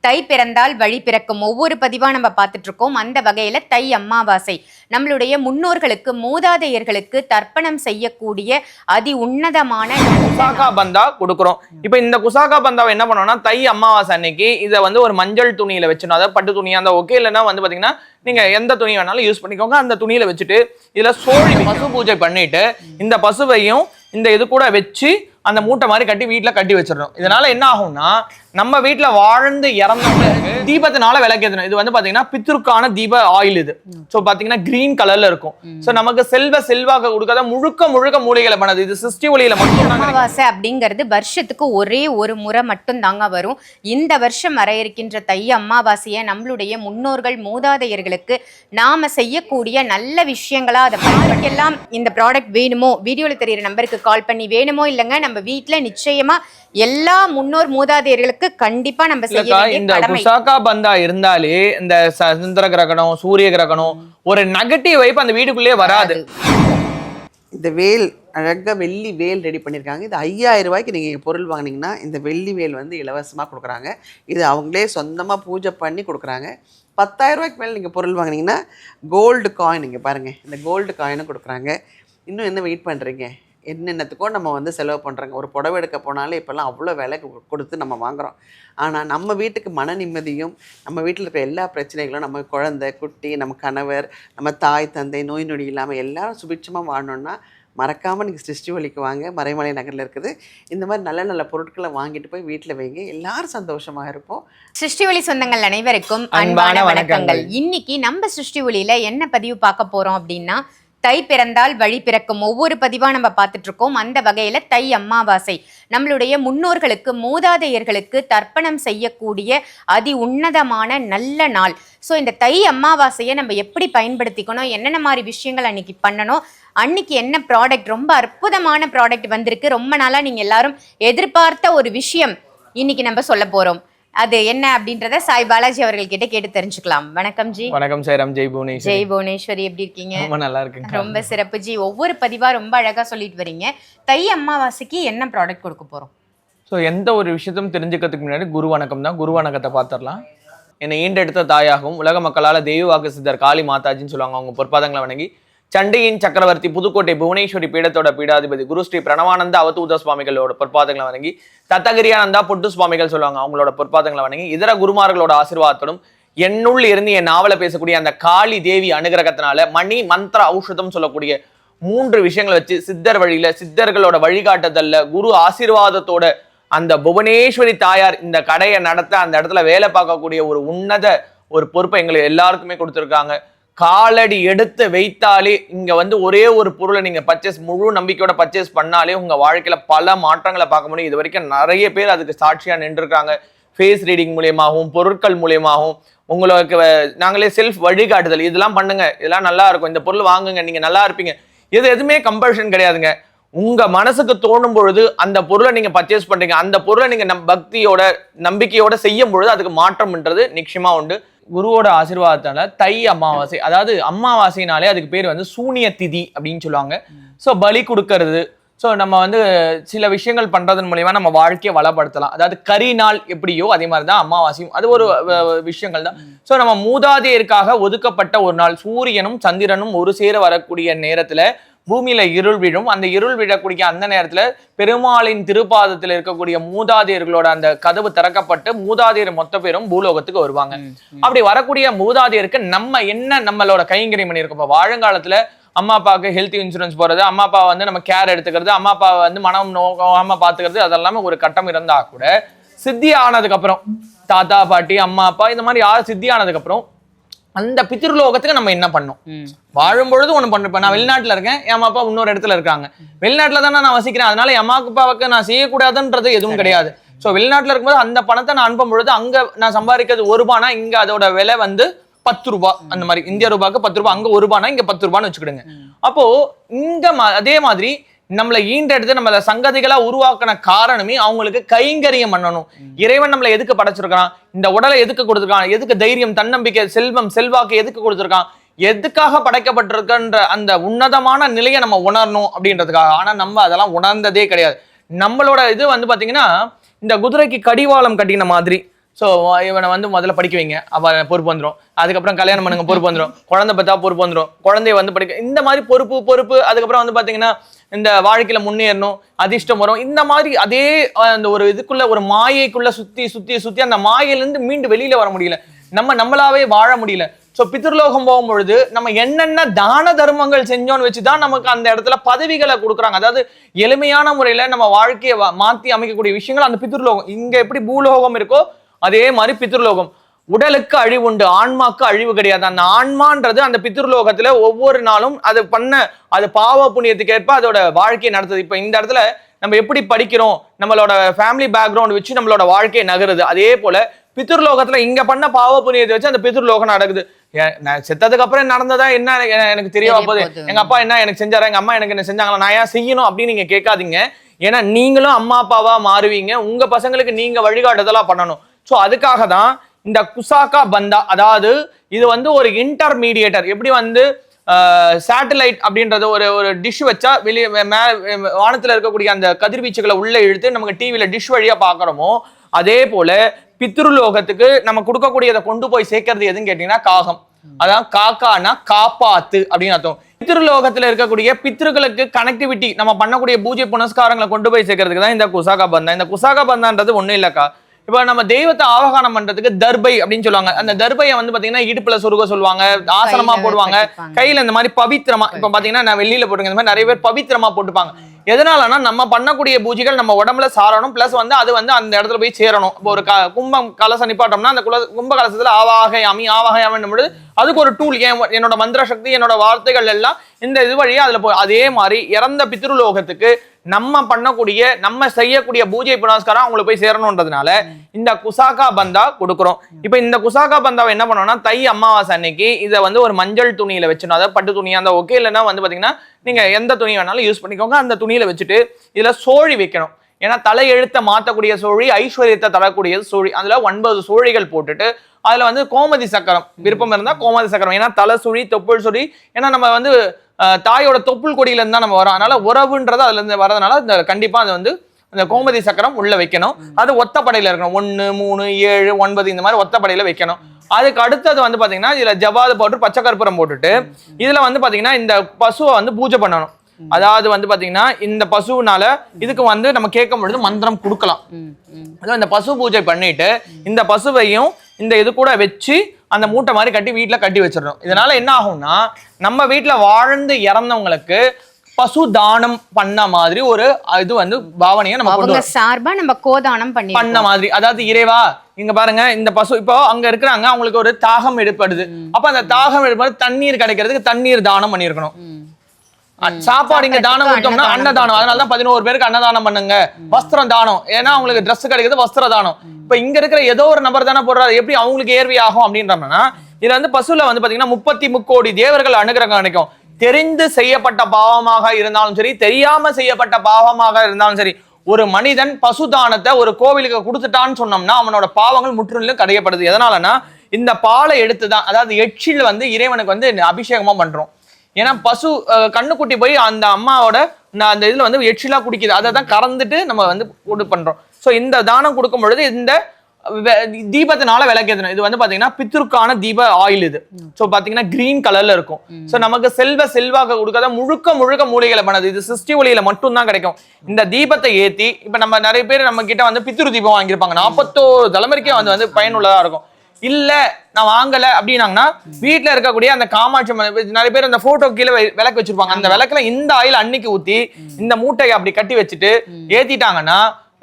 தை பிறந்தால் வழி பிறக்கும் ஒவ்வொரு பதிவா நம்ம பார்த்துட்டு இருக்கோம். அந்த வகையில தை அமாவாசை நம்மளுடைய முன்னோர்களுக்கு மூதாதையர்களுக்கு தர்ப்பணம் செய்யக்கூடிய அதி உன்னதமான குசாகா பந்தா கொடுக்குறோம். இப்ப இந்த குசாகா பந்தாவை என்ன பண்ணோம்னா தை அமாவாசை அன்னைக்கு இதை ஒரு மஞ்சள் துணியில வச்சிடணும். அதாவது பட்டு துணியா இருந்தா ஓகே, இல்லைன்னா பாத்தீங்கன்னா நீங்க எந்த துணி வேணாலும் யூஸ் பண்ணிக்கோங்க. அந்த துணியில வச்சுட்டு இதுல சோழி பசு பூஜை பண்ணிட்டு இந்த பசுவையும் இந்த இது கூட வச்சு அந்த மூட்டை மாதிரி கட்டி வீட்டுல கட்டி வச்சிடணும். இதனால என்ன ஆகும்னா நம்ம வீட்டுல வாழ்ந்து இறந்தவங்களுக்கு தீபத்தினால விளக்கேற்றணும். இது பாத்தீங்கன்னா பித்ருக்கான தீப ஆயில். இது சோ பாத்தீங்கன்னா கிரீன் கலர்ல இருக்கும். சோ நமக்கு செல்வாக்க கொடுக்காத முழுக்க மூலிகளை பண்ணது. இது சிருஷ்டி ஒளியில மட்டும். அமாவாசை அப்படிங்கிறது வருஷத்துக்கு ஒரே ஒரு முறை மட்டும் தாங்க வரும். இந்த வருஷம் வர இருக்கின்ற தை அமாவாசையை நம்மளுடைய முன்னோர்கள் மூதாதையர்களுக்கு நாம செய்யக்கூடிய நல்ல விஷயங்களா அதை பயன்படுத்தலாம். இந்த ப்ராடக்ட் வேணுமோ வீடியோல தெரியுற நம்பருக்கு கால் பண்ணி வேணுமோ இல்லைங்க நம்ம வீட்டுல நிச்சயமா எல்லா முன்னோர் மூதாதையர்களுக்கு கண்டிப்பா நம்ம செய்ய வேண்டிய இந்த குசாகா பந்தா இருந்தாலே இந்த சந்திர கிரகணம் சூரிய கிரகணம் ஒரு நெகட்டிவ் வைப் அந்த வீட்டுக்குள்ளே வராது. இந்த வேல் அழகா வெள்ளி வேல் ரெடி பண்ணியிருக்காங்க. இது 5000 ரூபாய்க்கு நீங்கள் பொருள் வாங்கினீங்கன்னா இந்த வெள்ளி வேல் இலவசமாக கொடுக்குறாங்க. இது அவங்களே சொந்தமாக பூஜை பண்ணி கொடுக்குறாங்க. 10,000 ரூபாய்க்கு மேலே நீங்கள் பொருள் வாங்கினீங்கன்னா கோல்டு காயின் இங்கே பாருங்கள், இந்த கோல்டு காயினும் கொடுக்குறாங்க. இன்னும் என்ன வெயிட் பண்ணுறீங்க? என்னென்னத்துக்கோ நம்ம செலவு பண்ணுறாங்க. ஒரு புடவை எடுக்க போனாலே இப்போல்லாம் அவ்வளோ விலை கொடுத்து நம்ம வாங்குகிறோம். ஆனால் நம்ம வீட்டுக்கு மன நிம்மதியும் நம்ம வீட்டில் இருக்கிற எல்லா பிரச்சனைகளும் நம்ம குழந்தை குட்டி நம்ம கணவர் நம்ம தாய் தந்தை நோய் நொடி இல்லாமல் எல்லாரும் சுபிட்சமாக வாழணுன்னா மறக்காமல் நீங்கள் சிருஷ்டி ஒளிக்கு வாங்க. மறைமலை நகரில் இருக்குது. இந்த மாதிரி நல்ல நல்ல பொருட்களை வாங்கிட்டு போய் வீட்டில் வைங்க. எல்லாரும் சந்தோஷமாக இருப்போம். சிருஷ்டி ஒளி சொந்தங்கள் அனைவருக்கும் அன்பான வணக்கங்கள். இன்னைக்கு நம்ம சிருஷ்டி ஒளியில என்ன பதிவு பார்க்க போறோம் அப்படின்னா தை பிறந்தால் வழி பிறக்கும் ஒவ்வொரு பதிவா நம்ம பார்த்துட்டு இருக்கோம். அந்த வகையில தை அமாவாசை நம்மளுடைய முன்னோர்களுக்கு மூதாதையர்களுக்கு தர்ப்பணம் செய்யக்கூடிய அதி உன்னதமான நல்ல நாள். ஸோ இந்த தை அமாவாசையை நம்ம எப்படி பயன்படுத்திக்கணும், என்னென்ன மாதிரி விஷயங்கள் அன்னைக்கு பண்ணணும், அன்னைக்கு என்ன ப்ராடக்ட் ரொம்ப அற்புதமான ப்ராடக்ட் வந்திருக்கு. ரொம்ப நாளா நீங்க எல்லாரும் எதிர்பார்த்த ஒரு விஷயம் இன்னைக்கு நம்ம சொல்ல போறோம். அது என்ன அப்படின்றத சாய் பாலாஜி அவர்கள் கிட்ட கேட்டு தெரிஞ்சுக்கலாம். வணக்கம் ஜி. வணக்கம் சாய்ராம். ஜெய் புவனேஸ்வரி. ஜெய் புவனேஸ்வரி, எப்படி இருக்கீங்க? ரொம்ப நல்லா இருக்குங்க. ரொம்ப சிறப்பு ஜி. ஒவ்வொரு பதிவா ரொம்ப அழகா சொல்லிட்டு வரீங்க. தை அமாவாசைக்கு என்ன ப்ராடக்ட் கொடுக்க போறோம்? ஸோ எந்த ஒரு விஷயத்தையும் தெரிஞ்சுக்கிறதுக்கு முன்னாடி குரு வணக்கம் தான். குரு வணக்கத்தை பார்த்துடலாம். என்னை ஈண்டெடுத்த தாயாகவும் உலக மக்களால் தெய்வவாக்கு சித்தர் காளி மாதாஜின்னு சொல்லுவாங்க. அவங்க பொற்பாதங்களை வணங்கி சண்டையின் சக்கரவர்த்தி புதுக்கோட்டை புவனேஸ்வரி பீடத்தோட பீடாதிபதி குரு ஸ்ரீ பிரணவானந்த அவதூத சுவாமிகளோட பொற்பாதங்களை வணங்கி தத்தகிரியானந்தா பொட்டு சுவாமிகள் சொல்லுவாங்க, அவங்களோட பொற்பாதங்களை வணங்கி இதர குருமார்களோட ஆசீர்வாதத்தோடும் என்னுள் இருந்து என் நாவலை பேசக்கூடிய அந்த காளி தேவி அனுகிரகத்தினால மணி மந்திர ஔஷதம் சொல்லக்கூடிய 3 விஷயங்களை வச்சு சித்தர் வழியில சித்தர்களோட வழிகாட்டுதல்ல குரு ஆசீர்வாதத்தோட அந்த புவனேஸ்வரி தாயார் இந்த கடையை நடத்த அந்த இடத்துல வேலை பார்க்கக்கூடிய ஒரு உன்னத ஒரு பொறுப்பை எங்களுக்கு எல்லாருக்குமே கொடுத்துருக்காங்க. காலடி எடுத்து வைத்தாலே இங்க ஒரே ஒரு பொருளை நீங்க முழு நம்பிக்கையோட பர்ச்சேஸ் பண்ணாலே உங்க வாழ்க்கையில பல மாற்றங்களை பார்க்க முடியும். இது வரைக்கும் நிறைய பேர் அதுக்கு சாட்சியா நின்றுருக்காங்க. ஃபேஸ் ரீடிங் மூலியமாகவும் பொருட்கள் மூலியமாகவும் உங்களுக்கு நாங்களே செல்ஃப் வழிகாட்டுதல் இதெல்லாம் பண்ணுங்க, இதெல்லாம் நல்லா இருக்கும், இந்த பொருள் வாங்குங்க, நீங்க நல்லா இருப்பீங்க. இது எதுவுமே கம்பல்ஷன் கிடையாதுங்க. உங்க மனசுக்கு தோணும் பொழுது அந்த பொருளை நீங்க பர்ச்சேஸ் பண்றீங்க. அந்த பொருளை நீங்க பக்தியோட நம்பிக்கையோட செய்யும் பொழுது அதுக்கு மாற்றம்ன்றது நிச்சயமா உண்டு. குருவோட ஆசீர்வாதத்தால தை அமாவாசை, அதாவது அமாவாசைனாலே அதுக்கு பேர் சூனிய திதி அப்படின்னு சொல்லுவாங்க. ஸோ பலி கொடுக்கறது. ஸோ நம்ம சில விஷயங்கள் பண்றதன் மூலியமா நம்ம வாழ்க்கையை வளப்படுத்தலாம். அதாவது கரி நாள் எப்படியோ அதே மாதிரி தான் அமாவாசையும் அது ஒரு விஷயங்கள் தான். ஸோ நம்ம மூதாதையருக்காக ஒதுக்கப்பட்ட ஒரு நாள். சூரியனும் சந்திரனும் ஒரு சேர வரக்கூடிய நேரத்துல பூமியில இருள் விழும். அந்த இருள் விழக்கூடிய அந்த நேரத்துல பெருமாளின் திருப்பாதத்தில் இருக்கக்கூடிய மூதாதையர்களோட அந்த கதவு திறக்கப்பட்டு மூதாதையர் மொத்த பேரும் பூலோகத்துக்கு வருவாங்க. அப்படி வரக்கூடிய மூதாதையருக்கு நம்ம என்ன நம்மளோட கைங்கரியம் பண்ணியிருக்கோம். இப்போ வாழங்காலத்துல அம்மா அப்பாவுக்கு ஹெல்த் இன்சூரன்ஸ் போறது, அம்மா அப்பா நம்ம கேர் எடுத்துக்கிறது, அம்மா அப்பா மனம் நோக்காம பாத்துக்கிறது, அதெல்லாமே ஒரு கட்டம் இருந்தா கூட சித்தி ஆனதுக்கு அப்புறம் தாத்தா பாட்டி அம்மா அப்பா இந்த மாதிரி யார் சித்தி ஆனதுக்கு அப்புறம் அந்த பித்ருலோகத்துக்கு நம்ம என்ன பண்ணோம். வாழும் பொழுது ஒண்ணு பண்ணிருப்பேன். நான் வெளிநாட்டுல இருக்கேன், என் அப்பா இன்னொரு இடத்துல இருக்காங்க. வெளிநாட்டுல தானே நான் வசிக்கிறேன், அதனால என் அம்மா அப்பாவுக்கு நான் செய்யக்கூடாதுன்றது எதுவும் கிடையாது. ஸோ வெளிநாட்டுல இருக்கும்போது அந்த பணத்தை நான் அனுப்பும் பொழுது அங்க நான் சம்பாதிக்கிறது 1 ரூபானா இங்க அதோட விலை 10 ரூபாய். அந்த மாதிரி இந்திய ரூபாய்க்கு 10 ரூபாய், அங்க 1 ரூபானா இங்க 10 ரூபான்னு வச்சுக்கிடுங்க. அப்போ இங்க அதே மாதிரி நம்மளை ஈண்டெடுத்து நம்மள சங்கதிகளா உருவாக்கின காரணமே அவங்களுக்கு கைங்கரியம் பண்ணணும். இறைவன் நம்மளை எதுக்கு படைச்சிருக்கான், இந்த உடலை எதுக்கு கொடுத்துருக்கான், எதுக்கு தைரியம் தன்னம்பிக்கை செல்வம் செல்வாக்கு எதுக்கு கொடுத்துருக்கான், எதுக்காக படைக்கப்பட்டிருக்கின்ற அந்த உன்னதமான நிலையை நம்ம உணரணும் அப்படின்றதுக்காக. ஆனா நம்ம அதெல்லாம் உணர்ந்ததே கிடையாது. நம்மளோட இது பாத்தீங்கன்னா இந்த குதிரைக்கு கடிவாளம் கட்டின மாதிரி ஸோ இவனை வந்து முதல்ல படிக்க வைங்க, அப்ப பொறுப்பு வந்துடும். அதுக்கப்புறம் கல்யாணம் பண்ணுங்க, பொறுப்பு வந்துடும். குழந்தை பார்த்தா பொறுப்பு வந்துடும். குழந்தைய வந்து படிக்க, இந்த மாதிரி பொறுப்பு. அதுக்கப்புறம் வந்து பாத்தீங்கன்னா இந்த வாழ்க்கையில முன்னேறணும், அதிர்ஷ்டம் வரும், இந்த மாதிரி அதே அந்த ஒரு இதுக்குள்ள ஒரு மாயைக்குள்ள சுத்தி அந்த மாயையிலிருந்து மீண்டு வெளியில வர முடியல, நம்மளாவே வாழ முடியல. ஸோ பித்ருலோகம் போகும்பொழுது நம்ம என்னென்ன தான தர்மங்கள் செஞ்சோன்னு வச்சுதான் நமக்கு அந்த இடத்துல பதவிகளை கொடுக்குறாங்க. அதாவது எளிமையான முறையில நம்ம வாழ்க்கையை மாத்தி அமைக்கக்கூடிய விஷயங்கள் அந்த பித்ருலோகம். இங்க எப்படி பூலோகம் இருக்கோ அதே மாதிரி பித்ருலோகம். உடலுக்கு அழிவு உண்டு, ஆன்மாக்கு அழிவு கிடையாது. அந்த ஆன்மான்றது அந்த பித்ருலோகத்துல ஒவ்வொரு நாளும் அது பாவ புண்ணியத்துக்கு ஏற்ப அதோட வாழ்க்கையை நடத்துது. இப்ப இந்த இடத்துல நம்ம எப்படி படிக்கிறோம், நம்மளோட ஃபேமிலி பேக்ரவுண்ட் வச்சு நம்மளோட வாழ்க்கையை நகருது. அதே போல பித்ருலோகத்துல இங்க பண்ண பாவ புண்ணியத்தை வச்சு அந்த பித்ருலோகம் நடக்குது. நான் செத்ததுக்கு அப்புறம் நடந்ததா என்ன எனக்கு தெரிய போகுது, எங்க அப்பா என்ன எனக்கு செஞ்சாரா, எங்க அம்மா எனக்கு என்ன செஞ்சாங்களா, நான் ஏன் செய்யணும் அப்படின்னு நீங்க கேட்காதீங்க. ஏன்னா நீங்களும் அம்மா அப்பாவா மாறுவீங்க, உங்க பசங்களுக்கு நீங்க வழிகாட்டுதலா பண்ணணும். ஸோ அதுக்காக தான் இந்த குசாக்கா பந்தா, அதாவது இது வந்து ஒரு இன்டர்மீடியேட்டர். எப்படி வந்து சேட்டலைட் அப்படின்றது ஒரு டிஷ் வச்சா வெளியே வானத்துல இருக்கக்கூடிய அந்த கதிர்வீச்சுகளை உள்ள இழுத்து நமக்கு டிவியில டிஷ் வழியா பாக்குறோமோ, அதே போல பித்ருலோகத்துக்கு நம்ம கொடுக்கக்கூடியதை கொண்டு போய் சேர்க்கறது எதுன்னு கேட்டீங்கன்னா காகம். அதான் காக்கானா காப்பாத்து அப்படின்னு அர்த்தம். பித்ருலோகத்துல இருக்கக்கூடிய பித்ருக்களுக்கு கனெக்டிவிட்டி, நம்ம பண்ணக்கூடிய பூஜை புனஸ்காரங்களை கொண்டு போய் சேர்க்கறதுக்கு தான் இந்த குசாகா பந்தா. இந்த குசாகா பந்தான்றது ஒண்ணும் இல்லக்கா, இப்ப நம்ம தெய்வத்தை ஆவகானம் பண்றதுக்கு தர்பை அப்படின்னு சொல்லுவாங்க. அந்த தர்பையை வந்து பாத்தீங்கன்னா இடுப்புல சொருக சொல்லுவாங்க, ஆசனமா போடுவாங்க, கையில இந்த மாதிரி பவித்திரமா, இப்ப பாத்தீங்கன்னா நான் வெள்ளியில போட்டுங்க, இந்த மாதிரி நிறைய பேர் பவித்திரமா போட்டுப்பாங்க. எதனாலனா நம்ம பண்ணக்கூடிய பூஜைகள் நம்ம உடம்புல சாரணும், பிளஸ் வந்து அது வந்து அந்த இடத்துல போய் சேரணும். இப்போ ஒரு கும்பம் கலசம் நிப்பாட்டோம்னா அந்த கும்ப கலசத்துல ஆவாகையாமி அதுக்கு ஒரு டூல், என்னோட மந்திர சக்தி, என்னோட வார்த்தைகள் எல்லாம் இந்த இது வழியா அதுல போய், அதே மாதிரி இறந்த பித்ருலோகத்துக்கு நம்ம பண்ணக்கூடிய நம்ம செய்யக்கூடிய பூஜை புனஸ்காரம் அவங்களுக்கு போய் சேரணும்ன்றதுனால இந்த குசாகா பந்தா கொடுக்குறோம். இப்ப இந்த குசாகா பந்தாவை என்ன பண்ணோம்னா தை அமாவாசை அன்னைக்கு இதை வந்து ஒரு மஞ்சள் துணியில வச்சிடணும். அதாவது பட்டு துணியா இருந்தா ஓகே, இல்லைன்னா வந்து பாத்தீங்கன்னா நீங்க எந்த துணி வேணாலும் யூஸ் பண்ணிக்கோங்க. அந்த துணியில வச்சுட்டு இதுல சோழி வைக்கணும். ஏன்னா தலையெழுத்தை மாற்றக்கூடிய சோழி, ஐஸ்வர்யத்தை தரக்கூடிய சோழி, அதுல 9 சோழிகள் போட்டுட்டு அதுல வந்து கோமதி சக்கரம், விருப்பம் இருந்தா கோமதி சக்கரம், ஏன்னா தலை சுழி தொப்புள் சுழி, ஏன்னா நம்ம வந்து தாயோட தொப்புள் கொடியில இருந்தா நம்ம வரோம், அதனால உறவுன்றது அதுல இருந்து வரதுனால இந்த கண்டிப்பா அது வந்து அந்த கோமதி சக்கரம் உள்ள வைக்கணும். அது ஒத்தப்படையில இருக்கணும், 1, 3, 7, 9 இந்த மாதிரி ஒத்தப்படையில வைக்கணும். அதுக்கு அடுத்தது வந்து பாத்தீங்கன்னா இதுல ஜவாது போட்டு பச்சை கற்பூரம் போட்டுட்டு இதுல வந்து பாத்தீங்கன்னா இந்த பசுவை வந்து பூஜை பண்ணணும். அதாவது வந்து பாத்தீங்கன்னா இந்த பசுனால இதுக்கு வந்து நம்ம கேட்கும் பொழுது மந்திரம் கொடுக்கலாம். அதாவது இந்த பசு பூஜை பண்ணிட்டு இந்த பசுவையும் இந்த இது கூட வச்சு அந்த மூட்டை மாதிரி கட்டி வீட்டுல கட்டி வச்சிடணும். இதனால என்ன ஆகும்னா நம்ம வீட்டுல வாழ்ந்து இறந்தவங்களுக்கு பசு தானம் பண்ண மாதிரி ஒரு இது வந்து பாவனையை நம்ம சார்பா நம்ம கோதானம் பண்ண மாதிரி. அதாவது இறைவா இங்க பாருங்க, இந்த பசு இப்போ அங்க இருக்கிறாங்க, அவங்களுக்கு ஒரு தாகம் எடுப்படுது, அப்ப அந்த தாகம் எடுப்பது தண்ணீர் கிடைக்கிறதுக்கு தண்ணீர் தானம் பண்ணிருக்கணும். சாப்பாடு இங்க தானம் கொடுத்தோம்னா அன்னதானம், அதனாலதான் 11 பேருக்கு அன்னதானம் பண்ணுங்க. வஸ்திரம் தானம், ஏன்னா அவங்களுக்கு ட்ரெஸ் கிடைக்கிறது வஸ்திர தானம். இப்ப இங்க இருக்கிற ஏதோ ஒரு நபர் தானே போடுறாரு, எப்படி அவங்களுக்கு ஏர்வி ஆகும் அப்படின்றோம்னா இதுல வந்து பசுல வந்து பாத்தீங்கன்னா 33 கோடி தேவர்கள் அனுகிரகம் கிடைக்கும். தெரிந்து செய்யப்பட்ட பாவமாக இருந்தாலும் சரி, தெரியாம செய்யப்பட்ட பாவமாக இருந்தாலும் சரி, ஒரு மனிதன் பசுதானத்தை ஒரு கோவிலுக்கு கொடுத்துட்டான்னு சொன்னோம்னா அவனோட பாவங்கள் முற்றிலும் கடையப்படுது. எதனாலனா இந்த பாலை எடுத்துதான், அதாவது எச்சில் வந்து இறைவனுக்கு வந்து அபிஷேகமா பண்றோம். ஏன்னா பசு கண்ணுக்குட்டி போய் அந்த அம்மாவோட அந்த இதுல வந்து எச்சிலா குடிக்குது, அதை தான் கறந்துட்டு நம்ம வந்து பண்றோம். ஸோ இந்த தானம் கொடுக்கும் பொழுது இந்த தீபத்தினால விளக்கேற்றணும். இது வந்து பாத்தீங்கன்னா பித்ருக்கான தீப ஆயில். இது ஸோ பாத்தீங்கன்னா கிரீன் கலர்ல இருக்கும். ஸோ நமக்கு செல்வாக்கு கொடுக்காத முழுக்க மூலிகளை பண்ணது, இது சிருஷ்டி ஒளியில மட்டும் தான் கிடைக்கும். இந்த தீபத்தை ஏத்தி இப்ப நம்ம நிறைய பேர் நம்ம கிட்ட வந்து பித்ரு தீபம் வாங்கியிருப்பாங்க, 41 தலைமுறைக்கே வந்து பயனுள்ளதா இருக்கும். இல்ல நான் வாங்கல அப்படின்னாங்கன்னா வீட்டுல இருக்கக்கூடிய அந்த காமாட்சி நிறைய பேர் அந்த போட்டோ கீழே விளக்கு வச்சிருப்பாங்க, அந்த விளக்குல இந்த ஆயில் அன்னைக்கு ஊத்தி இந்த மூட்டையை அப்படி கட்டி வச்சுட்டு ஏத்திட்டாங்கன்னா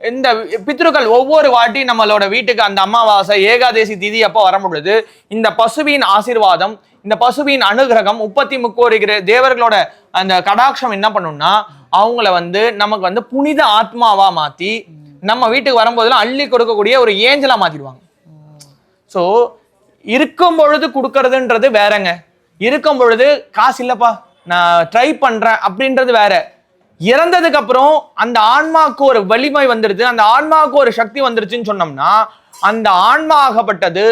இந்த பித்ருக்கள் ஒவ்வொரு வாட்டி நம்மளோட வீட்டுக்கு அந்த அமாவாசை ஏகாதேசி திதி அப்போ வர பொழுது இந்த பசுவின் ஆசீர்வாதம், இந்த பசுவின் அனுகிரகம் 33 கோடி தேவர்களோட அந்த கடாட்சம் என்ன பண்ணும்னா அவங்கள வந்து நமக்கு வந்து புனித ஆத்மாவா மாத்தி நம்ம வீட்டுக்கு வரும்போதெல்லாம் அள்ளி கொடுக்கக்கூடிய ஒரு ஏஞ்சலா மாத்திடுவாங்க. ஸோ இருக்கும் பொழுது கொடுக்கறதுன்றது வேறங்க, இருக்கும் பொழுது காசு இல்லப்பா நான் ட்ரை பண்றேன் அப்படின்றது வேற. இறந்ததுக்கு அப்புறம் அந்த ஆன்மாவுக்கு ஒரு வலிமை வந்துடுது, அந்த ஆன்மாவுக்கு ஒரு சக்தி வந்துருச்சுன்னு சொன்னோம்னா அந்த ஆன்மா ஆகப்பட்டது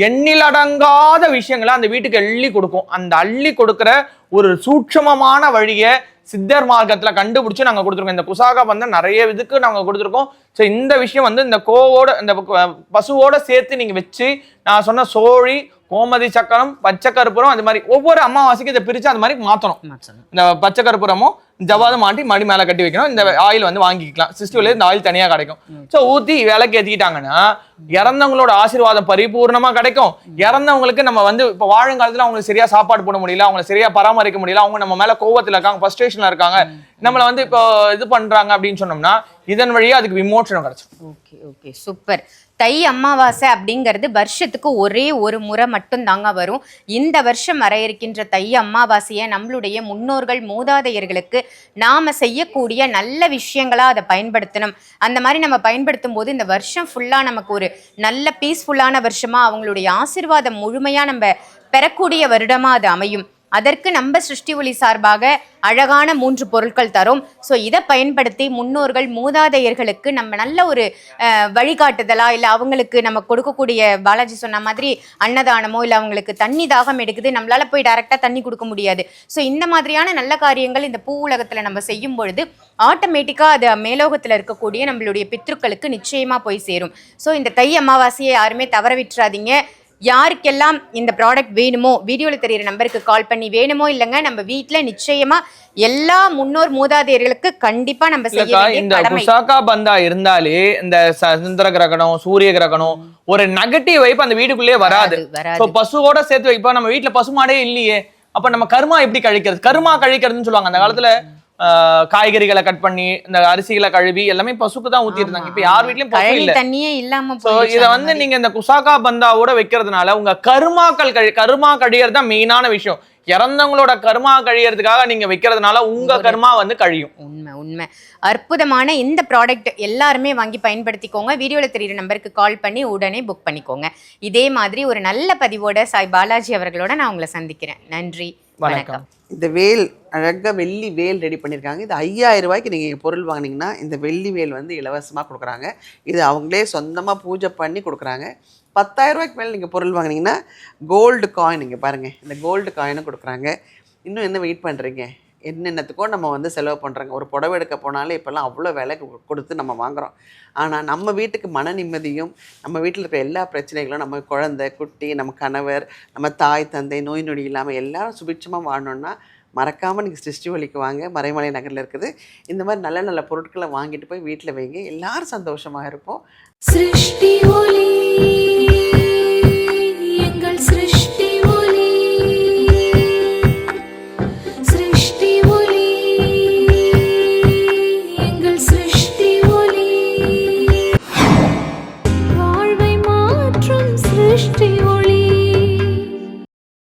எண்ணிலடங்காத விஷயங்களை அந்த வீட்டுக்கு அள்ளி கொடுக்கும். அந்த அள்ளி கொடுக்கிற ஒரு சூட்சமமான வழியை சித்தர் மார்க்கத்துல கண்டுபிடிச்சு நாங்க கொடுத்துருக்கோம். இந்த குசாகா பந்தம் நிறைய இதுக்கு நாங்க கொடுத்துருக்கோம். ஸோ இந்த விஷயம் வந்து இந்த கோவோட இந்த பசுவோட சேர்த்து நீங்க வச்சு நான் சொன்ன சோழி, கோமதி சக்கரம், பச்சை கற்பூரம், அது மாதிரி ஒவ்வொரு அமாவாசைக்கு இதை பிரிச்சு அது மாதிரி மாத்தணும். இந்த பச்சை கற்பூரமும் ஜவாது மாட்டி மடி மேல கட்டி வைக்கணும். இந்த ஆயில் வந்து வாங்கிக்கலாம். சிஸ்டிவ்ல இந்த ஆயில் தனியா கிடைக்கும். ஸோ ஊத்தி விளக்கு ஏத்திக்கிட்டாங்கன்னா இறந்தவங்களோட ஆசீர்வாதம் பரிபூர்ணமா கிடைக்கும். இறந்தவங்களுக்கு நம்ம வந்து இப்போ வாழுங்காலத்துல அவங்களுக்கு சரியா சாப்பாடு போட முடியல, அவங்களை சரியா பராமரிக்க முடியல, அவங்க நம்ம மேல கோவத்துல இருக்காங்க, ஃபர்ஸ்ட்ரேஷன்ல இருக்காங்க, நம்மளை வந்து இப்போ இது பண்றாங்க அப்படின்னு சொன்னோம்னா இதன் வழியா அதுக்கு விமோச்சனம் கிடைச்சிடும். Okay okay super. தை அமாவாசை அப்படிங்கிறது வருஷத்துக்கு ஒரே ஒரு முறை மட்டும் தாங்க வரும். இந்த வருஷம் வர இருக்கின்ற தை அமாவாசையை நம்மளுடைய முன்னோர்கள் மூதாதையர்களுக்கு நாம செய்யக்கூடிய நல்ல விஷயங்களா அதை பயன்படுத்தணும். அந்த மாதிரி நம்ம பயன்படுத்தும் போது இந்த வருஷம் ஃபுல்லா நமக்கு ஒரு நல்ல பீஸ்ஃபுல்லான வருஷமா அவங்களுடைய ஆசீர்வாதம் முழுமையா நம்ம பெறக்கூடிய வருடமா அது அமையும். அதற்கு நம்ம சிருஷ்டி ஒளி சார்பாக அழகான 3 பொருட்கள் தரும். ஸோ இதை பயன்படுத்தி முன்னோர்கள் மூதாதையர்களுக்கு நம்ம நல்ல ஒரு வழிகாட்டுதலா, இல்லை அவங்களுக்கு நம்ம கொடுக்கக்கூடிய பாலாஜி சொன்ன மாதிரி அன்னதானமோ, இல்லை அவங்களுக்கு தண்ணி தாகம் எடுக்குது, நம்மளால போய் டைரெக்டாக தண்ணி கொடுக்க முடியாது. ஸோ இந்த மாதிரியான நல்ல காரியங்கள் இந்த பூ உலகத்தில் நம்ம செய்யும் பொழுது ஆட்டோமேட்டிக்காக அது மேலோகத்தில் இருக்கக்கூடிய நம்மளுடைய பித்ருக்களுக்கு நிச்சயமா போய் சேரும். ஸோ இந்த தை அமாவாசையை யாருமே தவற விட்டுறாதீங்க. யாருக்கெல்லாம் இந்த ப்ராடக்ட் வேணுமோ வீடியோவில் தெரியிற நம்பருக்கு கால் பண்ணி வேணுமோ இல்லைங்க நம்ம வீட்டில் நிச்சயமா எல்லா முன்னோர் மூதாதையர்களுக்கு கண்டிப்பா நம்ம செய்ய இந்த குசாகா பந்தா இருந்தாலே இந்த சந்திர கிரகணம், சூரிய கிரகணம், ஒரு நெகட்டிவ் வைப் அந்த வீட்டுக்குள்ளேயே வராது. பசுவோட சேர்த்து வைப்பா. நம்ம வீட்டுல பசுமாடே இல்லையே, அப்ப நம்ம கர்மா எப்படி கழிக்கிறது? கர்மா கழிக்கிறதுன்னு சொல்லுவாங்க. அந்த காலத்துல காய்கறிகளை கட் பண்ணி இந்த அரிசிகளை கழுவி எல்லாமே பசுக்கு தான் ஊத்தி இருந்தாங்க. இப்ப யார் வீட்லயும் பசு இல்ல, தண்ணியே இல்லாம. இத வந்து நீங்க இந்த குசாகா பந்தாவோட வைக்கிறதுனால உங்க கர்மா கழியறது தான் மெயினான விஷயம். இறந்தவங்களோட கர்மா கழியறதுக்காக நீங்க வைக்கிறதுனால உங்க கர்மா வந்து கழியும். உண்மை உண்மை. அற்புதமான இந்த ப்ராடக்ட் எல்லாருமே வாங்கி பயன்படுத்திக்கோங்க. வீடியோல தெரியுற நம்பருக்கு கால் பண்ணி உடனே புக் பண்ணிக்கோங்க. இதே மாதிரி ஒரு நல்ல பதிவோட சாய் பாலாஜி அவர்களோட நான் உங்களை சந்திக்கிறேன். நன்றி, வணக்கம். இந்த வேல் அழகாக வெள்ளி வேல் ரெடி பண்ணியிருக்காங்க. இது 5000 ரூபாய்க்கு நீங்கள் பொருள் வாங்கினீங்கன்னா இந்த வெள்ளி வேல் வந்து இலவசமாக கொடுக்குறாங்க. இது அவங்களே சொந்தமாக பூஜை பண்ணி கொடுக்குறாங்க. 10,000 ரூபாய்க்கு மேலே நீங்கள் பொருள் வாங்கினீங்கன்னா கோல்டு காயின், இங்கே பாருங்கள், இந்த கோல்டு காயினும் கொடுக்குறாங்க. இன்னும் என்ன வெயிட் பண்ணுறீங்க? என்னென்னத்துக்கோ நம்ம வந்து செலவு பண்ணுறாங்க. ஒரு புடவை எடுக்க போனாலே இப்போல்லாம் அவ்வளோ விலை கொடுத்து நம்ம வாங்குகிறோம். ஆனால் நம்ம வீட்டுக்கு மன நிம்மதியும், நம்ம வீட்டில் இருக்கிற எல்லா பிரச்சனைகளும், நம்ம குழந்தை குட்டி, நம்ம கணவர், நம்ம தாய் தந்தை, நோய் நொடி இல்லாமல் எல்லாரும் சுபிட்சமாக வாழணுன்னா மறக்காமல் நீங்கள் சிருஷ்டி ஒளிக்கு வாங்க. மறைமலை நகரில் இருக்குது. இந்த மாதிரி நல்ல நல்ல பொருட்களை வாங்கிட்டு போய் வீட்டில் வைங்க. எல்லாரும் சந்தோஷமாக இருப்போம். சிருஷ்டி ஒளி, எங்கள் சிருஷ்டி ஒளி, சிருஷ்டி ஒளி, எங்கள் சிருஷ்டி ஒளி, வாழ்வை மாற்றும் சிருஷ்டி